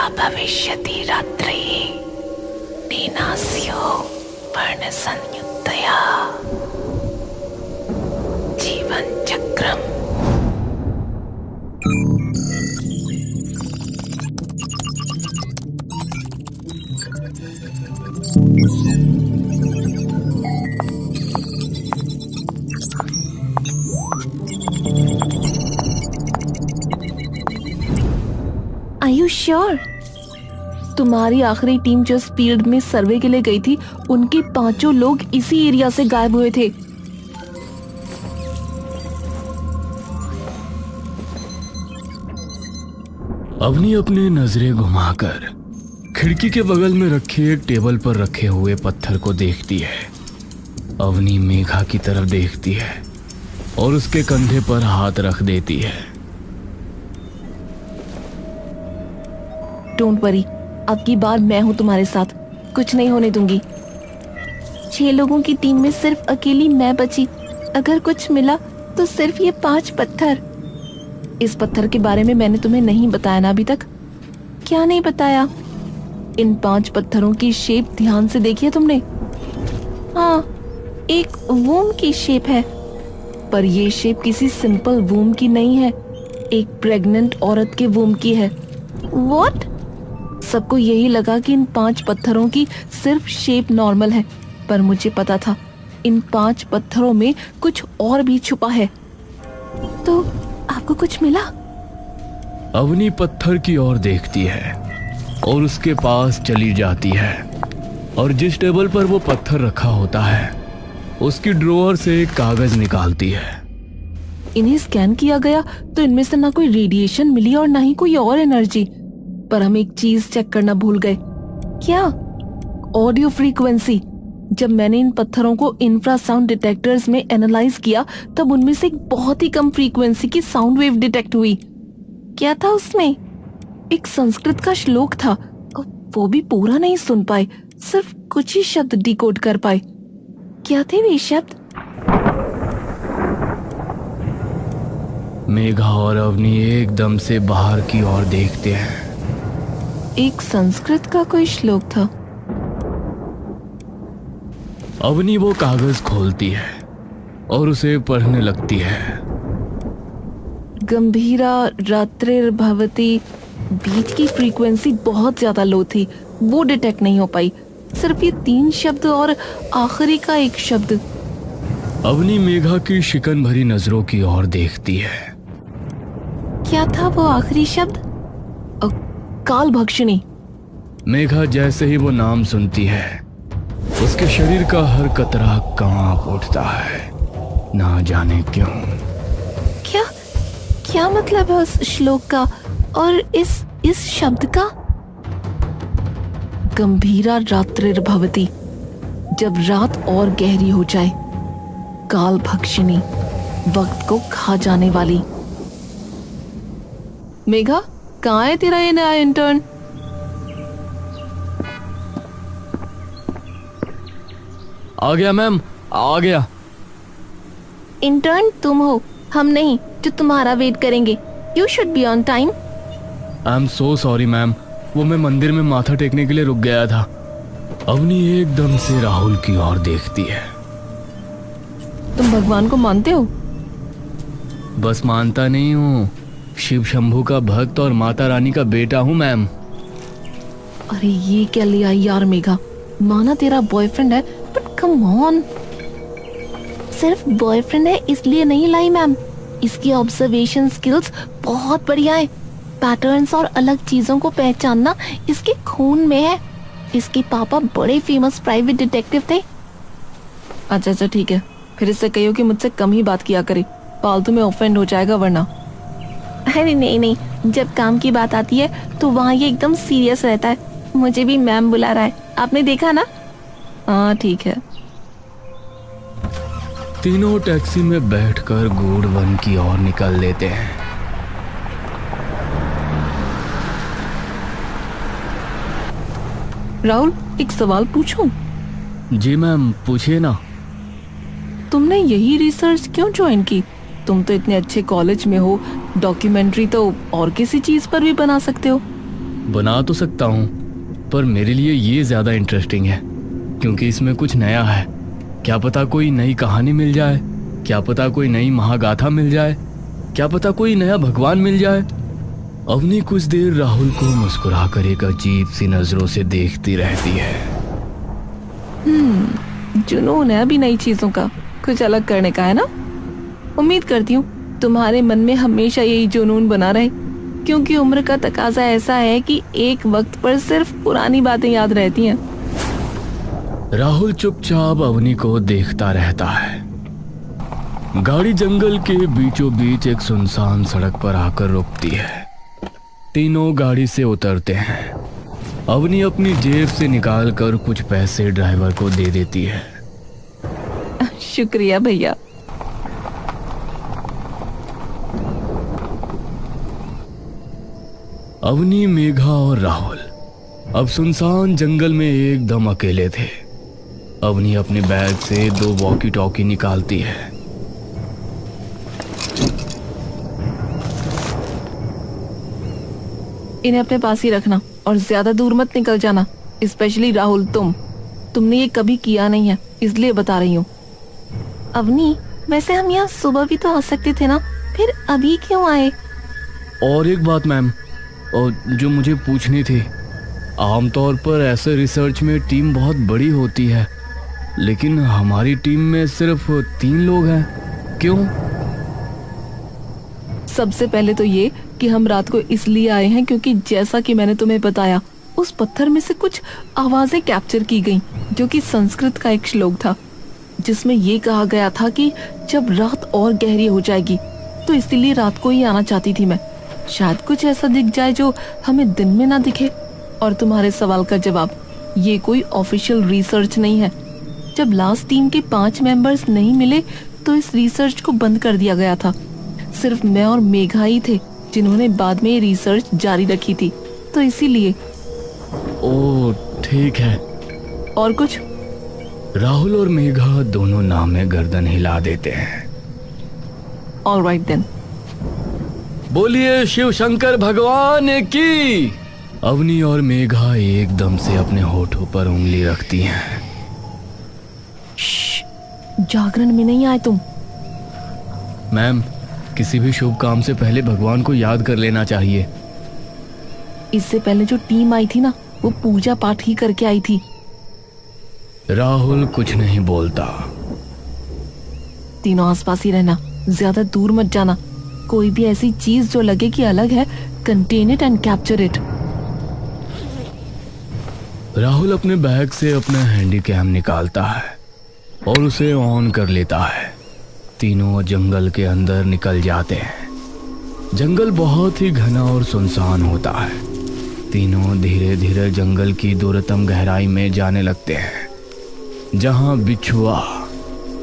भविष्यति रात्रिः नीनास्यो वर्णसंयुक्तया जीवन चक्रम। Are you sure? तुम्हारी आखिरी टीम जो इस फील्ड में सर्वे के लिए गई थी, उनके 5 लोग इसी एरिया से गायब हुए थे। अवनी अपनी नजरें घुमाकर खिड़की के बगल में रखे एक टेबल पर रखे हुए पत्थर को देखती है। अवनी मेघा की तरफ देखती है और उसके कंधे पर हाथ रख देती है। डोंट वरी, अब की बार मैं हूं तुम्हारे साथ, कुछ नहीं होने दूंगी। 6 लोगों की टीम में सिर्फ अकेली मैं बची। अगर कुछ मिला तो सिर्फ ये 5 पत्थर। इस पत्थर के बारे में मैंने तुम्हें नहीं बताया ना अभी तक? क्या नहीं बताया? इन 5 पत्थरों की शेप ध्यान से देखी है तुमने? हाँ, एक वूम की शेप है, पर ये शेप किसी सिंपल वूम की नहीं है, एक प्रेग्नेंट औरत के वूम की है। व्हाट? सबको यही लगा कि इन 5 पत्थरों की सिर्फ शेप नॉर्मल है, पर मुझे पता था इन 5 पत्थरों में कुछ और भी छुपा है। तो आपको कुछ मिला? अवनी पत्थर की ओर देखती है और उसके पास चली जाती है और जिस टेबल पर वो पत्थर रखा होता है उसकी ड्रॉअर से एक कागज निकालती है। इन्हें स्कैन किया गया तो इनमें से ना कोई रेडिएशन मिली और ना ही कोई और एनर्जी, पर हम एक चीज चेक करना भूल गए। क्या? Audio frequency. जब मैंने इन पत्थरों को इंफ्रासाउंड डिटेक्टर्स में एनालाइज किया तब उनमें से एक बहुत ही कम फ्रीक्वेंसी की साउंड वेव डिटेक्ट हुई। क्या था उसमें? एक संस्कृत का श्लोक था, वो भी पूरा नहीं सुन पाए, सिर्फ कुछ ही शब्द डिकोड कर पाए। क्या थे वे शब्द? मेघा और अवनी एकदम से बाहर की ओर देखते हैं। एक संस्कृत का कोई श्लोक था। अवनी वो कागज खोलती है और उसे पढ़ने लगती है। गंभीरा रात्रिर्भवति, बीच की फ्रीक्वेंसी बहुत ज्यादा लो थी, वो डिटेक्ट नहीं हो पाई। सिर्फ ये 3 शब्द और आखिरी का एक शब्द। अवनी मेघा की शिकन भरी नजरों की ओर देखती है। क्या था वो आखिरी शब्द? काल भक्षिणी। मेघा जैसे ही वो नाम सुनती है उसके शरीर का हर कतरा कांप उठता है, ना जाने क्यों। क्या मतलब है उस श्लोक का और इस शब्द का? गंभीरा रात्रिर्भवति, जब रात और गहरी हो जाए। काल भक्षिणी, वक्त को खा जाने वाली। मेघा, कहाँ है तेरा ये नया इंटर्न? आ गया मैम, आ गया। इंटर्न तुम हो, हम नहीं, जो तुम्हारा वेट करेंगे। You should be on time. I am so sorry ma'am, वो मैं मंदिर में माथा टेकने के लिए रुक गया था। अवनी एकदम से राहुल की ओर देखती है। तुम भगवान को मानते हो? बस मानता नहीं हूँ, शिव शंभू का भक्त और माता रानी का बेटा हूँ मैम। अरे ये क्या लिया यार मेघा, माना तेरा बॉयफ्रेंड है, बट कम ऑन। सिर्फ बॉयफ्रेंड है इसलिए नहीं लाई मैम, इसकी ऑब्जर्वेशन स्किल्स बहुत बढ़िया है। पैटर्न्स और अलग चीजों को पहचानना इसके खून में है। इसके पापा बड़े फेमस प्राइवेट डिटेक्टिव थे। अच्छा ठीक है, फिर इससे कहियो कि मुझसे कम ही बात किया करे, फालतू में ऑफेंड हो जाएगा वरना। अरे नहीं, जब काम की बात आती है तो वहाँ ये एकदम सीरियस रहता है। मुझे भी मैम बुला रहा है, आपने देखा ना? हाँ ठीक है। तीनों टैक्सी में बैठकर गूढ़ वन की ओर निकल लेते हैं। राहुल, एक सवाल पूछूं? जी मैम, पूछिए ना। तुमने यही रिसर्च क्यों ज्वाइन की? तुम तो इतने अच्छे कॉलेज में हो, डॉक्यूमेंट्री तो और किसी चीज पर भी बना सकते हो। बना तो सकता हूँ, पर मेरे लिए ये ज़्यादा इंटरेस्टिंग है क्योंकि इसमें कुछ नया है। क्या पता कोई नई कहानी मिल जाए, क्या पता कोई नई महागाथा मिल जाए, क्या पता कोई नया भगवान मिल जाए। अवनी कुछ देर राहुल को मुस्कुराकर एक अजीब सी नजरों से देखती रहती है। जुनून है अभी नई चीजों का, कुछ अलग करने का है ना। उम्मीद करती हूँ तुम्हारे मन में हमेशा यही जुनून बना रहे, क्योंकि उम्र का तकाजा ऐसा है कि एक वक्त पर सिर्फ पुरानी बातें याद रहती हैं। राहुल चुपचाप अवनी को देखता रहता है। गाड़ी जंगल के बीचों बीच एक सुनसान सड़क पर आकर रुकती है। तीनों गाड़ी से उतरते हैं। अवनी अपनी जेब से निकालकर कुछ पैसे ड्राइवर को दे देती है। शुक्रिया भैया। अवनी, मेघा और राहुल अब सुनसान जंगल में एकदम अकेले थे। अवनी अपने बैग से 2 वॉकी टॉकी निकालती है। इन्हें अपने पास ही रखना और ज्यादा दूर मत निकल जाना, स्पेशली राहुल। तुमने ये कभी किया नहीं है, इसलिए बता रही हूँ। अवनी, वैसे हम यहाँ सुबह भी तो आ सकते थे ना, फिर अभी क्यों आए? और एक बात मैम, और जो मुझे पूछनी थी, आमतौर पर ऐसे रिसर्च में टीम बहुत बड़ी होती है, लेकिन हमारी टीम में सिर्फ 3 लोग हैं, क्यों? सबसे पहले तो ये कि हम रात को इसलिए आए हैं क्योंकि जैसा कि मैंने तुम्हें बताया, उस पत्थर में से कुछ आवाजें कैप्चर की गईं, जो कि संस्कृत का एक श्लोक था, जिसमें ये कहा गया था कि जब रात और गहरी हो जाएगी तो इसीलिए रात को ही आना चाहती थी मैं। शायद कुछ ऐसा दिख जाए जो हमें दिन में ना दिखे। और तुम्हारे सवाल का जवाब, ये कोई ऑफिशियल रिसर्च नहीं है। जब लास्ट टीम के 5 मेंबर्स नहीं मिले तो इस रिसर्च को बंद कर दिया गया था। सिर्फ मैं और मेघा ही थे जिन्होंने बाद में ये रिसर्च जारी रखी थी, तो इसीलिए। ओह ठीक है। और कुछ? राहुल और मेघा दोनों नाम में गर्दन हिला देते हैं। Alright then. बोलिए शिव शंकर भगवान की। अवनी और मेघा एकदम से अपने होठों पर उंगली रखती हैं। जागरण में नहीं आए तुम। मैम, किसी भी शुभ काम से पहले भगवान को याद कर लेना चाहिए। इससे पहले जो टीम आई थी ना, वो पूजा पाठ ही करके आई थी। राहुल कुछ नहीं बोलता। तीनों आसपास ही रहना, ज्यादा दूर मत जाना। कोई भी ऐसी चीज जो लगे कि अलग है, contain it and capture it. Rahul अपने बैग से अपना हैंडी कैम निकालता है और उसे ऑन कर लेता है। तीनों जंगल के अंदर निकल जाते हैं। जंगल बहुत ही घना और सुनसान होता है। तीनों धीरे धीरे जंगल की दूरतम गहराई में जाने लगते हैं, जहां बिच्छुआ,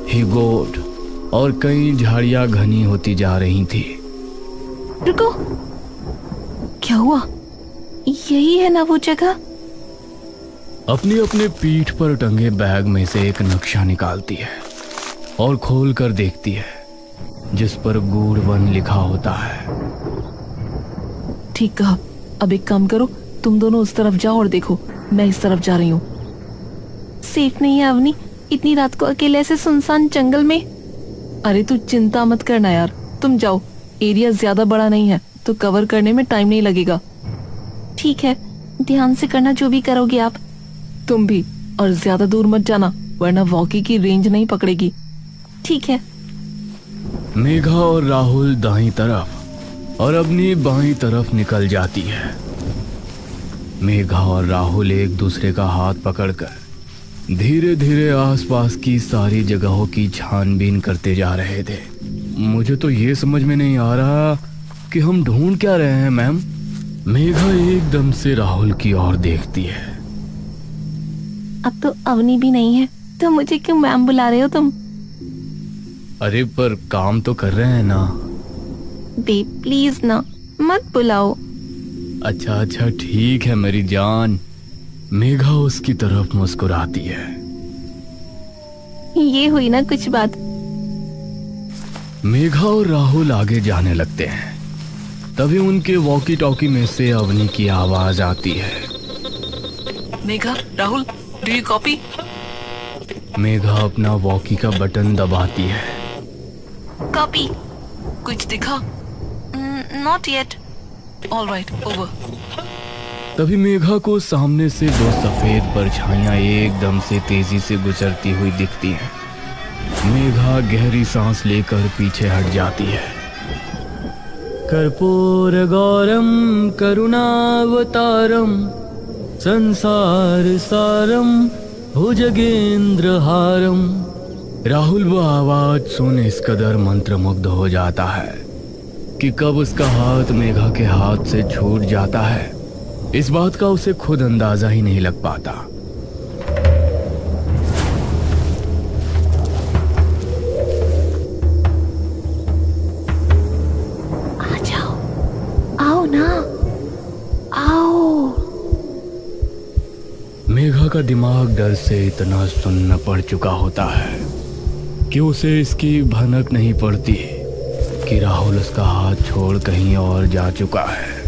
हिगोट और कई झाड़ियां घनी होती जा रही थी। रुको, क्या हुआ? यही है ना वो जगह? अपनी अपने पीठ पर टंगे बैग में से एक नक्शा निकालती है और खोल कर देखती है, जिस पर गूढ़ वन लिखा होता है। ठीक कहा। अब एक काम करो, तुम दोनों उस तरफ जाओ और देखो, मैं इस तरफ जा रही हूँ। सेफ नहीं है अवनी, इतनी रात को अकेले ऐसे सुनसान जंगल में। अरे तू चिंता मत करना यार, तुम जाओ। एरिया ज्यादा बड़ा नहीं है तो कवर करने में टाइम नहीं लगेगा। ठीक है, ध्यान से करना जो भी करोगे आप। तुम भी, और ज्यादा दूर मत जाना वरना वॉकी की रेंज नहीं पकड़ेगी। ठीक है। मेघा और राहुल दाईं तरफ और अपनी बाईं तरफ निकल जाती है। मेघा और राहुल एक दूसरे का हाथ पकड़कर धीरे धीरे आसपास की सारी जगहों की छानबीन करते जा रहे थे। मुझे तो ये समझ में नहीं आ रहा कि हम ढूंढ क्या रहे हैं मैम। मेघा एकदम से राहुल की ओर देखती है। अब तो अवनी भी नहीं है तो मुझे क्यों मैम बुला रहे हो तुम? अरे पर काम तो कर रहे हैं ना। बे प्लीज ना, मत बुलाओ। अच्छा अच्छा ठीक है मेरी जान। मेघा उसकी तरफ मुस्कुराती है। ये हुई ना कुछ बात। मेघा और राहुल आगे जाने लगते हैं। तभी उनके वॉकी टॉकी में से अवनी की आवाज आती है। Megha, Rahul, do you copy? Megha अपना वॉकी का बटन दबाती है। कॉपी। कुछ दिखा? Not yet. Alright, over. तभी मेघा को सामने से दो सफेद परछाइयां एकदम से तेजी से गुजरती हुई दिखती हैं। मेघा गहरी सांस लेकर पीछे हट जाती है। कर्पूर गौरम करुणावतारम संसार सारम भुजगेंद्र हारम। राहुल वो आवाज सुन इस कदर मंत्रमुग्ध हो जाता है कि कब उसका हाथ मेघा के हाथ से छूट जाता है, इस बात का उसे खुद अंदाजा ही नहीं लग पाता। आ जाओ, आओ ना, आओ। मेघा का दिमाग डर से इतना सुन्न पड़ चुका होता है कि उसे इसकी भनक नहीं पड़ती कि राहुल उसका हाथ छोड़ कहीं और जा चुका है।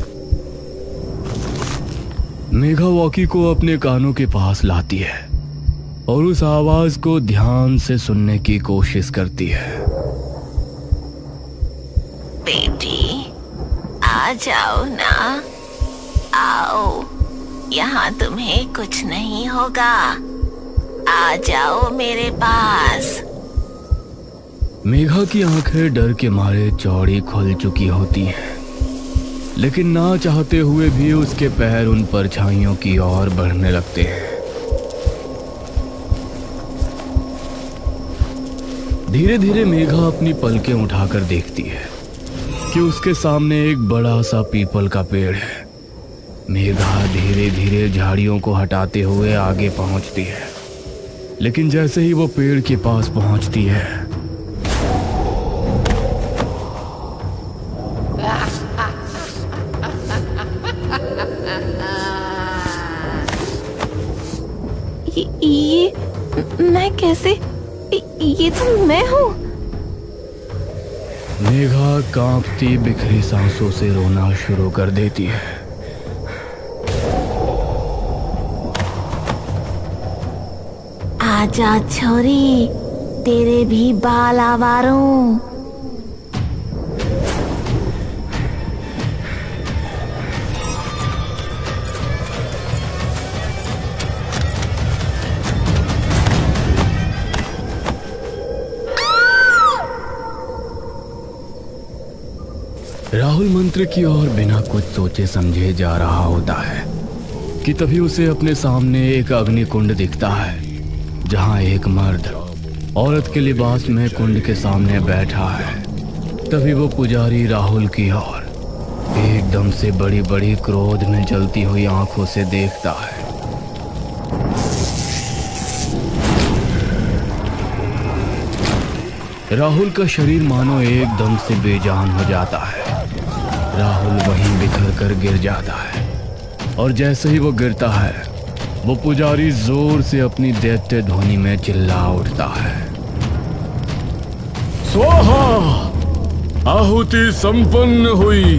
मेघा वॉकी को अपने कानों के पास लाती है और उस आवाज को ध्यान से सुनने की कोशिश करती है। बेटी, आ जाओ ना, आओ। यहाँ तुम्हें कुछ नहीं होगा। आ जाओ मेरे पास। मेघा की आंखें डर के मारे चौड़ी खुल चुकी होती हैं, लेकिन ना चाहते हुए भी उसके पैर उन परछाइयों की ओर बढ़ने लगते हैं। धीरे धीरे मेघा अपनी पलकें उठाकर देखती है कि उसके सामने एक बड़ा सा पीपल का पेड़ है। मेघा धीरे धीरे झाड़ियों को हटाते हुए आगे पहुंचती है, लेकिन जैसे ही वो पेड़ के पास पहुंचती है, ये मैं कैसे? ये तो मैं हूँ। मेघा कांपती बिखरी सांसों से रोना शुरू कर देती है। आजा छोरी, तेरे भी बाल आवारूं। राहुल मंत्र की ओर बिना कुछ सोचे समझे जा रहा होता है कि तभी उसे अपने सामने एक अग्निकुंड दिखता है, जहां एक मर्द औरत के लिबास में कुंड के सामने बैठा है। तभी वो पुजारी राहुल की ओर एकदम से बड़ी बड़ी क्रोध में जलती हुई आंखों से देखता है। राहुल का शरीर मानो एकदम से बेजान हो जाता है। राहुल वहीं बिखर कर गिर जाता है और जैसे ही वो गिरता है, वो पुजारी जोर से अपनी दैत्य ध्वनि में चिल्ला उठता है, स्वाहा! आहुति संपन्न हुई।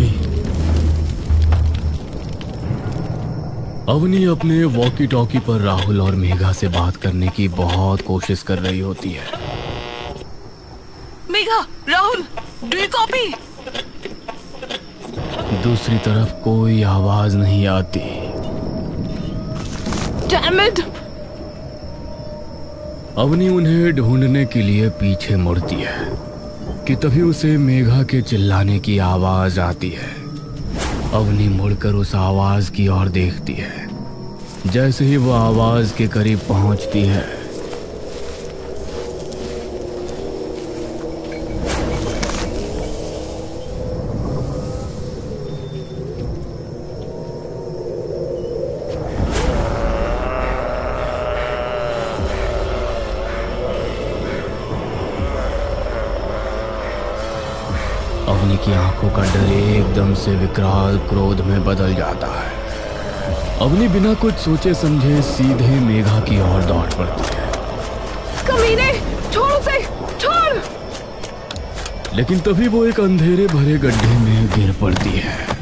अवनी अपने वॉकी टॉकी पर राहुल और मेघा से बात करने की बहुत कोशिश कर रही होती है। Megha, Rahul, do you copy? दूसरी तरफ कोई आवाज नहीं आती। Damn it! अवनी उन्हें ढूंढने के लिए पीछे मुड़ती है कि तभी उसे मेघा के चिल्लाने की आवाज आती है। अवनी मुड़कर उस आवाज की ओर देखती है। जैसे ही वो आवाज के करीब पहुंचती है, अवनी की आंखों का डर एकदम से विकराल क्रोध में बदल जाता है। अवनी बिना कुछ सोचे समझे सीधे मेघा की ओर दौड़ पड़ती है। कमीने, छोड़ उसे, छोड़! लेकिन तभी वो एक अंधेरे भरे गड्ढे में गिर पड़ती है।